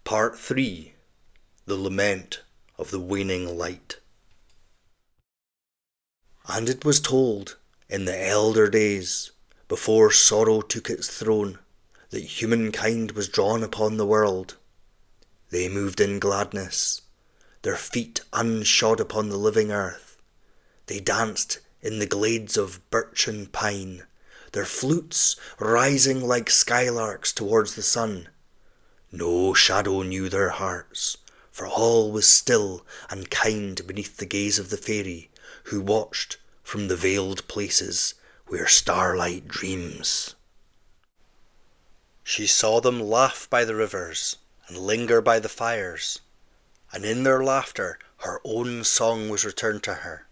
Part 3. The Lament of the Waning Light. And it was told, in the elder days, before sorrow took its throne, that humankind was drawn upon the world. They moved in gladness, their feet unshod upon the living earth. They danced in the glades of birch and pine, their flutes rising like skylarks towards the sun. No shadow knew their hearts, for all was still and kind beneath the gaze of the fairy, who watched from the veiled places where starlight dreams. She saw them laugh by the rivers and linger by the fires, and in their laughter her own song was returned to her.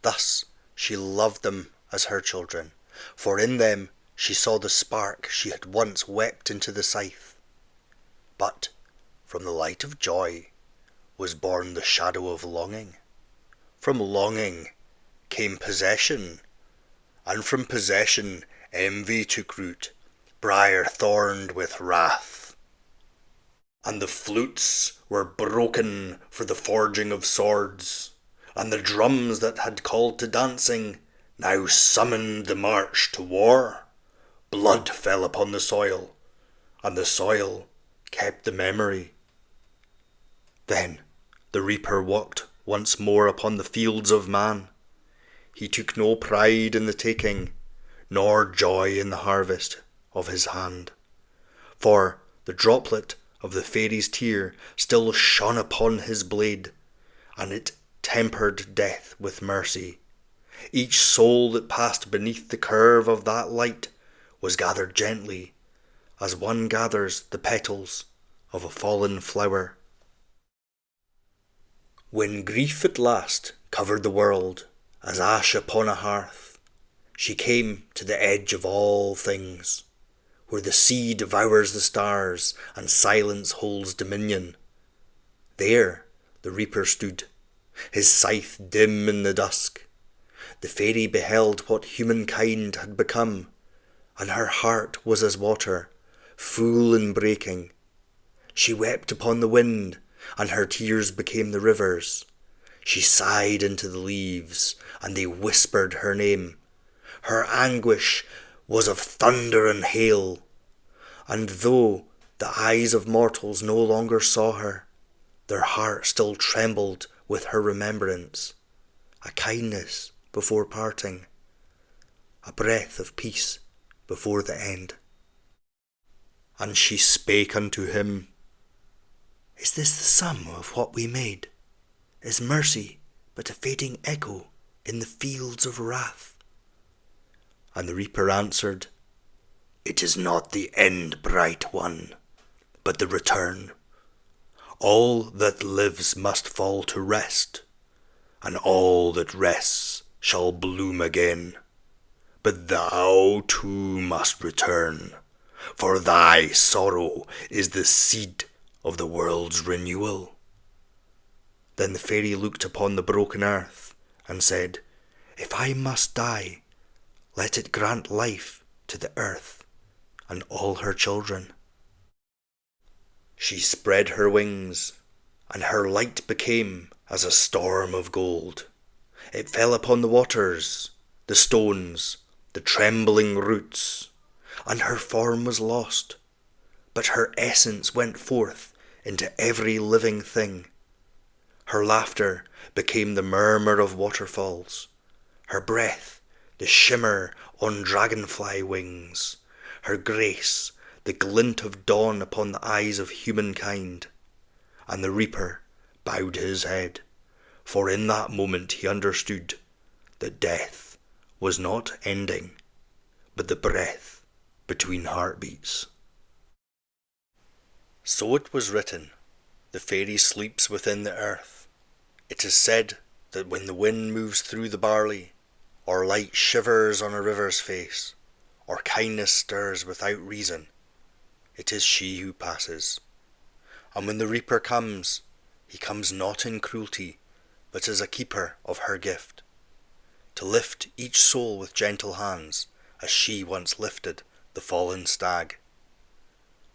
Thus she loved them as her children, for in them she saw the spark she had once wept into the scythe. But from the light of joy was born the shadow of longing. From longing came possession, and from possession envy took root, briar thorned with wrath. And the flutes were broken for the forging of swords, and the drums that had called to dancing now summoned the march to war. Blood fell upon the soil, and the soil kept the memory. Then the reaper walked once more upon the fields of man. He took no pride in the taking, nor joy in the harvest of his hand. For the droplet of the fairy's tear still shone upon his blade, and it tempered death with mercy. Each soul that passed beneath the curve of that light was gathered gently, as one gathers the petals of a fallen flower. When grief at last covered the world as ash upon a hearth, she came to the edge of all things, where the sea devours the stars and silence holds dominion. There the reaper stood, his scythe dim in the dusk. The fairy beheld what humankind had become, and her heart was as water, full and breaking. She wept upon the wind, and her tears became the rivers. She sighed into the leaves, and they whispered her name. Her anguish was of thunder and hail, and though the eyes of mortals no longer saw her, their heart still trembled with her remembrance. A kindness before parting, a breath of peace before the end. And she spake unto him, Is this the sum of what we made? Is mercy but a fading echo in the fields of wrath? And the reaper answered, It is not the end, bright one, but the return. All that lives must fall to rest, and all that rests shall bloom again. But thou too must return, for thy sorrow is the seed of the world's renewal. Then the fairy looked upon the broken earth and said, If I must die, let it grant life to the earth and all her children. She spread her wings, and her light became as a storm of gold. It fell upon the waters, the stones, the trembling roots, and her form was lost, but her essence went forth into every living thing. Her laughter became the murmur of waterfalls, her breath the shimmer on dragonfly wings, her grace the glint of dawn upon the eyes of humankind. And the reaper bowed his head, for in that moment he understood that death was not ending, but the breath between heartbeats. So it was written, the fairy sleeps within the earth. It is said that when the wind moves through the barley, or light shivers on a river's face, or kindness stirs without reason, it is she who passes. And when the reaper comes, he comes not in cruelty, but as a keeper of her gift, to lift each soul with gentle hands, as she once lifted the fallen stag.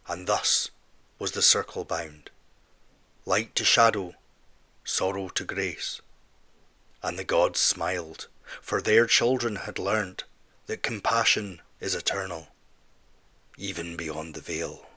And thus was the circle bound, light to shadow, sorrow to grace. And the gods smiled, for their children had learnt that compassion is eternal, even beyond the veil.